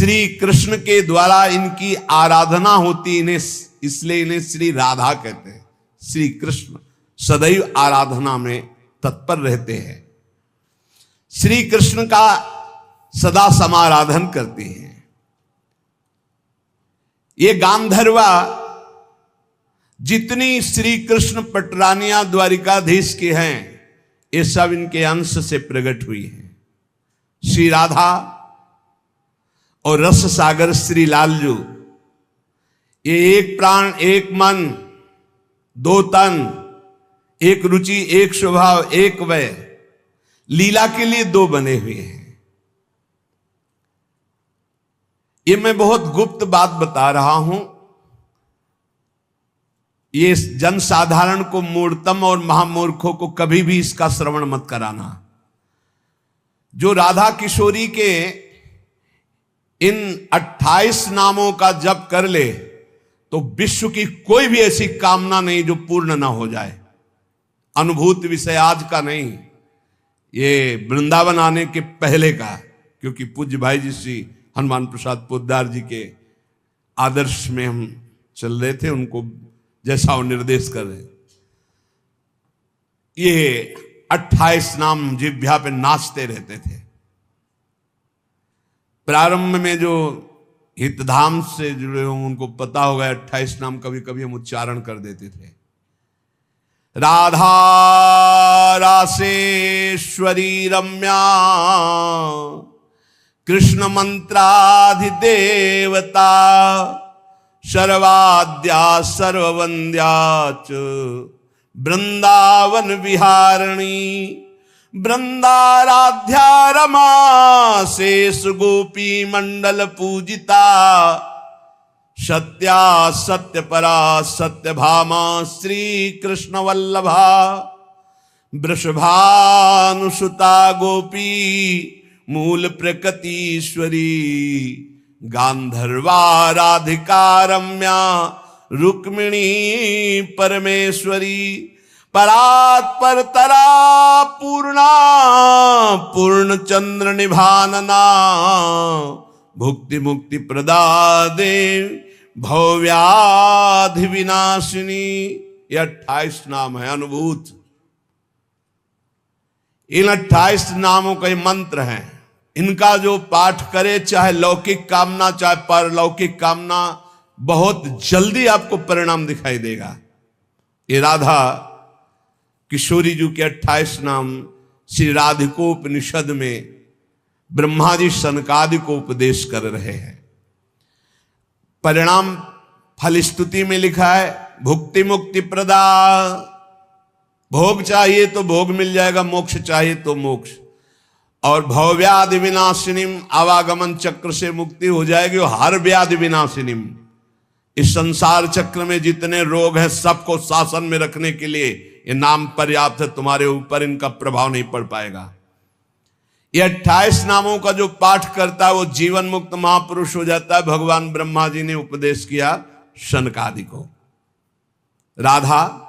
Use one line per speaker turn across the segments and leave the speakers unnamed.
श्री कृष्ण के द्वारा इनकी आराधना होती, इन्हें इसलिए इन्हें श्री राधा कहते हैं। श्री कृष्ण सदैव आराधना में तत्पर रहते हैं, श्री कृष्ण का सदा समाराधन करते हैं। ये गांधर्वा जितनी श्री कृष्ण पटरानियां द्वारिकाधीश के हैं, ये सब इनके अंश से प्रकट हुई हैं। श्री राधा और रस सागर श्री लालजू, ये एक प्राण एक मन दो तन, एक रुचि एक स्वभाव एक वय, लीला के लिए दो बने हुए हैं। ये मैं बहुत गुप्त बात बता रहा हूं, ये जनसाधारण को, मूर्तम और महामूर्खों को कभी भी इसका श्रवण मत कराना। जो राधा किशोरी के इन 28 नामों का जप कर ले तो विश्व की कोई भी ऐसी कामना नहीं जो पूर्ण ना हो जाए। अनुभूत विषय आज का नहीं, ये वृंदावन आने के पहले का, क्योंकि पूज्य भाई जी श्री हनुमान प्रसाद पोद्दार जी के आदर्श में हम चल रहे थे, उनको जैसा वो निर्देश कर रहे। ये 28 नाम जिह्वा पे नाचते रहते थे। प्रारंभ में जो हितधाम से जुड़े हों उनको पता होगा, 28 नाम कभी कभी हम उच्चारण कर देते थे। राधा रासेश्वरी रम्या कृष्ण मंत्राधिदेवता सर्वाद्या सर्ववंद्या च वृंदावन विहारिणी वृंदाराध्या रमा शेष गोपी मंडल पूजिता सत्या सत्यपरा सत्यभामा श्री कृष्ण वल्लभा वृषभानुसुता गोपी मूल प्रकृतीश्वरी गांधर्वा राधिका रम्या रुक्मिणी परमेश्वरी परात्पर तरा पूर्णा पूर्ण चंद्र निभानना भुक्ति मुक्ति प्रदा देव भव्याधि विनाशिनी। ये 28 नाम है अनुभूत। इन 28 नामों का मंत्र है। इनका जो पाठ करे, चाहे लौकिक कामना चाहे परलौकिक कामना, बहुत जल्दी आपको परिणाम दिखाई देगा। ये राधा किशोरी जी के 28 नाम श्री राधिकोपनिषद में ब्रह्मा जी सनकादि को उपदेश कर रहे हैं। परिणाम फलस्तुति में लिखा है भुक्ति मुक्ति प्रदा। भोग चाहिए तो भोग मिल जाएगा, मोक्ष चाहिए तो मोक्ष। और भवव्याधि विनाशिनीम, आवागमन चक्र से मुक्ति हो जाएगी। और हर व्याधि विनाशिनीम, इस संसार चक्र में जितने रोग हैं सबको शासन में रखने के लिए ये नाम पर्याप्त है। तुम्हारे ऊपर इनका प्रभाव नहीं पड़ पाएगा। ये 28 नामों का जो पाठ करता है वो जीवन मुक्त महापुरुष हो जाता है। भगवान ब्रह्मा जी ने उपदेश किया शनकादि को। राधा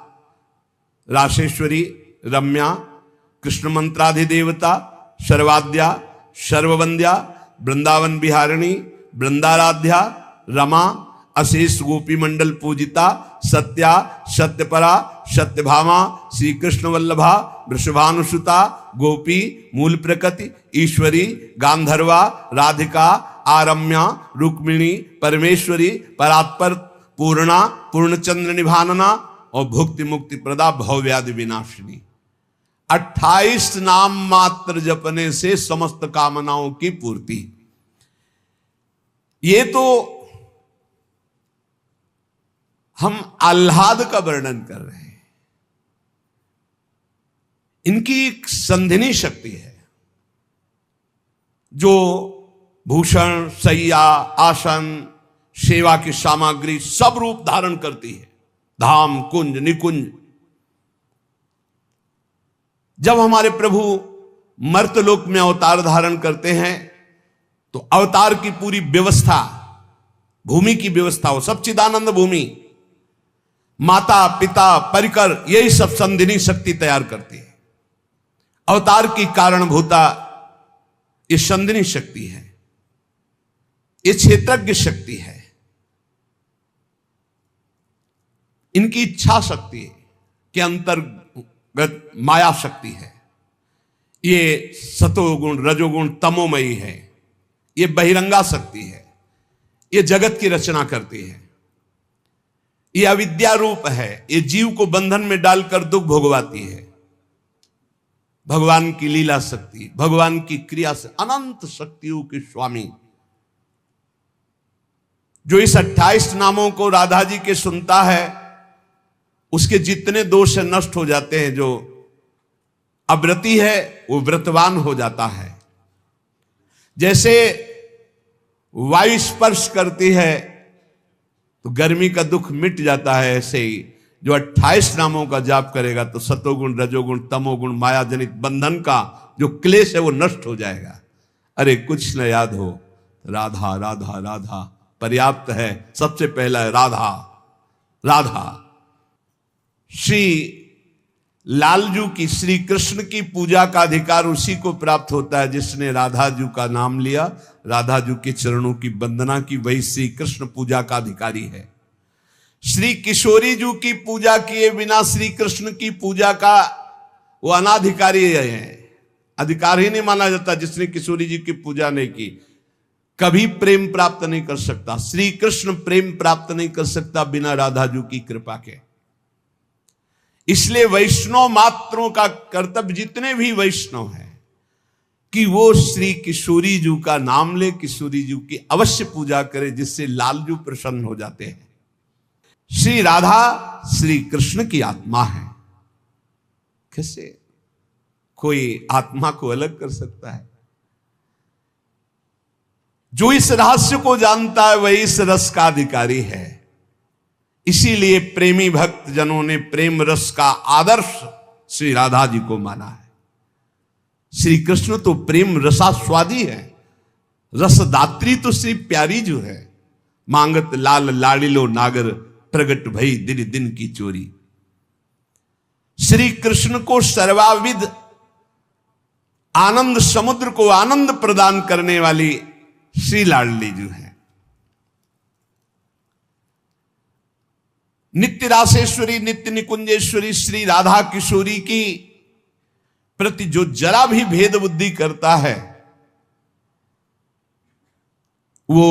रासेश्वरी रम्या कृष्ण मंत्राधिदेवता सर्वाद्या सर्ववंद्या वृंदावन विहारिणी वृंदाराध्या रमा अशेष गोपी मंडल पूजिता सत्या सत्यपरा सत्यभामा श्री कृष्ण वल्लभा वृषभानुसुता गोपी मूल प्रकृति ईश्वरी गांधर्वा राधिका आरम्या रुक्मिणी परमेश्वरी परात्पर पूर्णा पूर्णचंद्र निभानना और भुक्ति मुक्ति प्रदा भवव्याधि विनाशिनी। 28 नाम मात्र जपने से समस्त कामनाओं की पूर्ति। ये तो हम आह्लाद का वर्णन कर रहे हैं। इनकी एक संधिनी शक्ति है जो भूषण शैया आसन सेवा की सामग्री सब रूप धारण करती है। धाम कुंज निकुंज। जब हमारे प्रभु मर्तलोक में अवतार धारण करते हैं तो अवतार की पूरी व्यवस्था, भूमि की व्यवस्था हो, सब चिदानंद भूमि, माता पिता परिकर, यही सब संधिनी शक्ति तैयार करती है। अवतार की कारणभूता ये संधिनी शक्ति है। ये क्षेत्रज्ञ शक्ति है, इनकी इच्छा शक्ति के अंतर्गत माया शक्ति है। ये सतोगुण रजोगुण तमोमयी है, ये बहिरंगा शक्ति है, ये जगत की रचना करती है। ये अविद्या रूप है, ये जीव को बंधन में डालकर दुख भोगवाती है। भगवान की लीला शक्ति, भगवान की क्रिया से अनंत शक्तियों के स्वामी, जो इस 28 नामों को राधा जी के सुनता है, उसके जितने दोष नष्ट हो जाते हैं। जो अव्रती है वो व्रतवान हो जाता है। जैसे वायु स्पर्श करती है तो गर्मी का दुख मिट जाता है, ऐसे ही जो 28 नामों का जाप करेगा तो सतोगुण रजोगुण तमोगुण माया जनित बंधन का जो क्लेश है वो नष्ट हो जाएगा। अरे कुछ न याद हो, राधा राधा राधा पर्याप्त है। सबसे पहला है राधा राधा। श्री लालजू की, श्री कृष्ण की पूजा का अधिकार उसी को प्राप्त होता है जिसने राधा जू का नाम लिया, राधा जू के चरणों की वंदना की, वही श्री कृष्ण पूजा का अधिकारी है। श्री किशोरी जू की पूजा किए बिना श्री कृष्ण की पूजा का वो अनाधिकारी है, अधिकार ही नहीं माना जाता। जिसने किशोरी जी की पूजा नहीं की कभी प्रेम प्राप्त नहीं कर सकता। श्री कृष्ण प्रेम प्राप्त नहीं कर सकता बिना राधा जू की कृपा के। इसलिए वैष्णव मात्रों का कर्तव्य, जितने भी वैष्णव हैं, कि वो श्री किशोरी जू का नाम ले, किशोरी जू की अवश्य पूजा करे, जिससे लालजू प्रसन्न हो जाते हैं। श्री राधा श्री कृष्ण की आत्मा है। कैसे कोई आत्मा को अलग कर सकता है? जो इस रहस्य को जानता है वही इस रस का अधिकारी है। इसीलिए प्रेमी भक्त जनों ने प्रेम रस का आदर्श श्री राधा जी को माना है। श्री कृष्ण तो प्रेम रसास्वादी है, रसदात्री तो श्री प्यारी जो है। मांगत लाल लाड़िलो नागर, प्रगट भई दिन दिन की चोरी। श्री कृष्ण को सर्वाविद आनंद समुद्र को आनंद प्रदान करने वाली श्री लाडली जो है। नित्य रासेश्वरी नित्य निकुंजेश्वरी श्री राधा किशोरी की प्रति जो जरा भी भेद बुद्धि करता है वो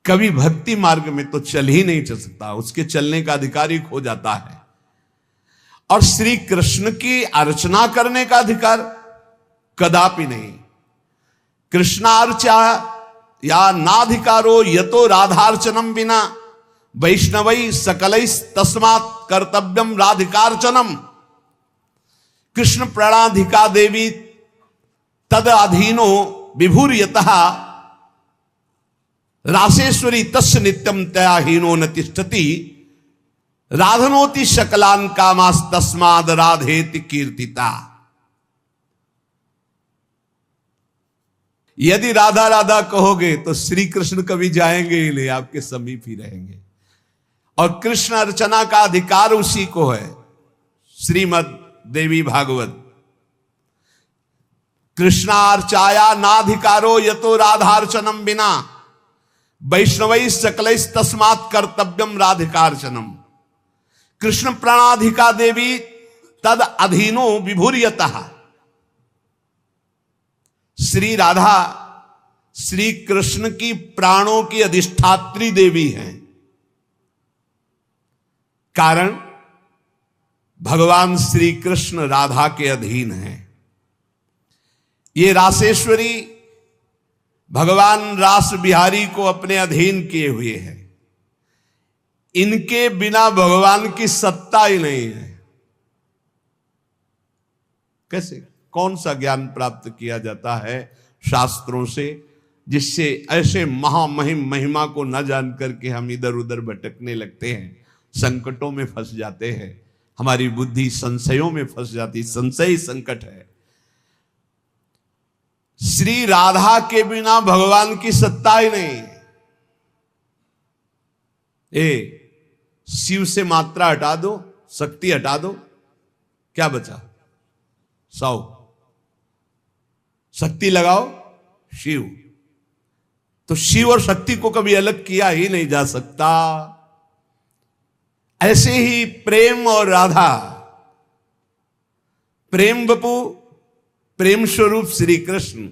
कभी भक्ति मार्ग में तो चल ही नहीं चल सकता, उसके चलने का अधिकार ही खो जाता है। और श्री कृष्ण की अर्चना करने का अधिकार कदापि नहीं। कृष्णार्चा या नाधिकारो यतो राधार्चनम बिना वैष्णवई सकलई तस्मात् कर्तव्यम राधिकार्चनम। कृष्ण प्रणाधिका देवी तद अधीनो विभूर्यतः रासेश्वरी तस्य नित्यम तयाहीनो न तिष्ठति राधनोति शकलान कामास तस्माद राधेति कीर्तिता। यदि राधा राधा कहोगे तो श्री कृष्ण कभी जाएंगे ही नहीं, आपके समीप ही रहेंगे। और कृष्ण अर्चना का अधिकार उसी को है। श्रीमद देवी भागवत, कृष्णार्चाया नाधिकारो यतो राधार्चनम बिना वैष्णवई सकलई तस्मात् कर्तव्यम राधिकार्चनम। कृष्ण प्रणाधिका देवी तद अधीनो विभूर्यतः। श्री राधा श्री कृष्ण की प्राणों की अधिष्ठात्री देवी हैं। कारण भगवान श्री कृष्ण राधा के अधीन हैं। ये रासेश्वरी भगवान रास बिहारी को अपने अधीन किए हुए हैं। इनके बिना भगवान की सत्ता ही नहीं है। कैसे, कौन सा ज्ञान प्राप्त किया जाता है शास्त्रों से, जिससे ऐसे महामहिम महिमा को न जान करके हम इधर उधर भटकने लगते हैं, संकटों में फंस जाते हैं, हमारी बुद्धि संशयों में फंस जाती। संशय संकट है। श्री राधा के बिना भगवान की सत्ता ही नहीं। शिव से मात्रा हटा दो, शक्ति हटा दो, क्या बचा? 100। शक्ति लगाओ शिव, तो शिव और शक्ति को कभी अलग किया ही नहीं जा सकता। ऐसे ही प्रेम और राधा, प्रेम बपू, प्रेम स्वरूप श्री कृष्ण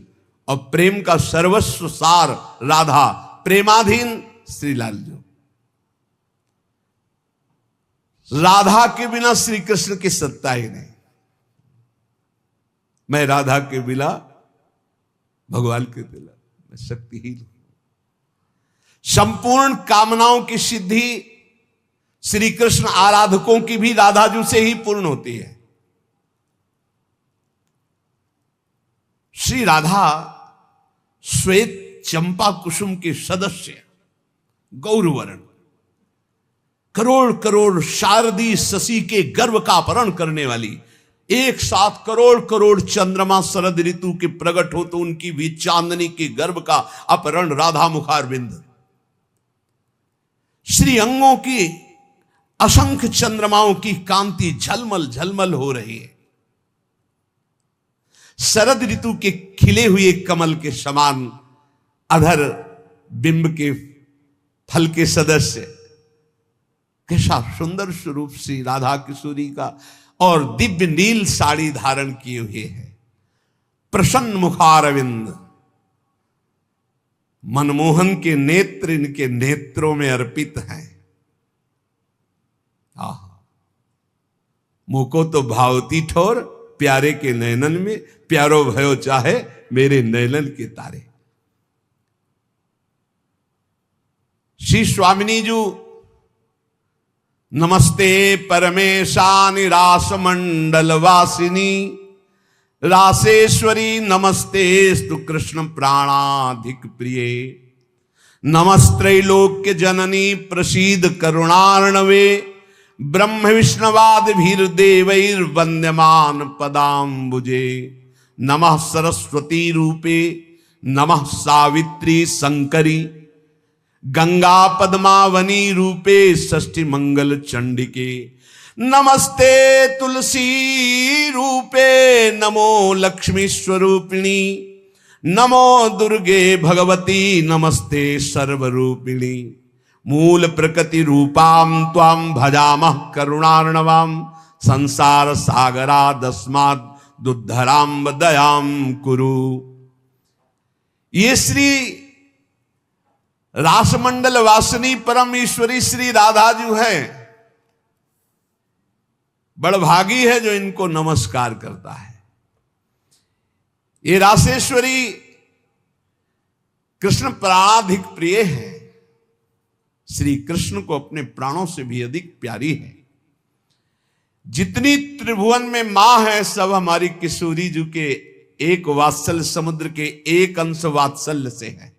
और प्रेम का सर्वस्व सार राधा, प्रेमाधीन श्री लालजू। राधा के बिना श्री कृष्ण की सत्ता ही नहीं। मैं राधा के बिना, भगवान के बिना मैं शक्तिहीन हूं। संपूर्ण कामनाओं की सिद्धि श्री कृष्ण आराधकों की भी राधाजू से ही पूर्ण होती है। श्री राधा श्वेत चंपा कुसुम के सदस्य, गौरवर्ण, करोड़ करोड़ शारदी शशि के गर्भ का अपहरण करने वाली, एक साथ करोड़ करोड़ चंद्रमा शरद ऋतु के प्रकट हो तो उनकी भी चांदनी के गर्भ का अपहरण राधा मुखारविंद। श्री अंगों की असंख्य चंद्रमाओं की कांति झलमल झलमल हो रही है। शरद ऋतु के खिले हुए कमल के समान अधर बिंब के फल के सदस्य, कैसा सुंदर स्वरूप श्री राधा किशोरी का, और दिव्य नील साड़ी धारण किए हुए है। प्रसन्न मुखारविंद, मनमोहन के नेत्र इनके नेत्रों में अर्पित हैं। मुको तो भावती ठोर, प्यारे के नयनन में प्यारो भयो चाहे मेरे नयनन के तारे। श्री स्वामिनी जू नमस्ते परमेशानि रास मंडल वासिनी, रासेश्वरी नमस्ते स्तु कृष्ण प्राणाधिक प्रिय, नमस्त्रैलोक्य जननी प्रसीद करुणार्णवे, ब्रह्म विष्णवाद भीर देवैर वंद्यमान पदाम्बुजे, नमः सरस्वती रूपे नमः सावित्री शंकरी, गंगा पद्मावनी रूपे षष्ठी मंगल चंडिके, नमस्ते तुलसी रूपे नमो लक्ष्मी स्वरूपिणी, नमो दुर्गे भगवती नमस्ते सर्वरूपिणी, मूल प्रकृति रूपाम त्वाम भजामः करुणार्णवाम, संसार सागरा दस्मात् दुद्धराम दयाम कुरु। ये श्री रासमंडल वासिनी परम ईश्वरी श्री राधा जी है। बड़भागी है जो इनको नमस्कार करता है। ये रासेश्वरी कृष्ण प्राणाधिक प्रिय है, श्री कृष्ण को अपने प्राणों से भी अधिक प्यारी है। जितनी त्रिभुवन में मां है सब हमारी किशोरी जी के एक वात्सल्य समुद्र के एक अंश वात्सल्य से है।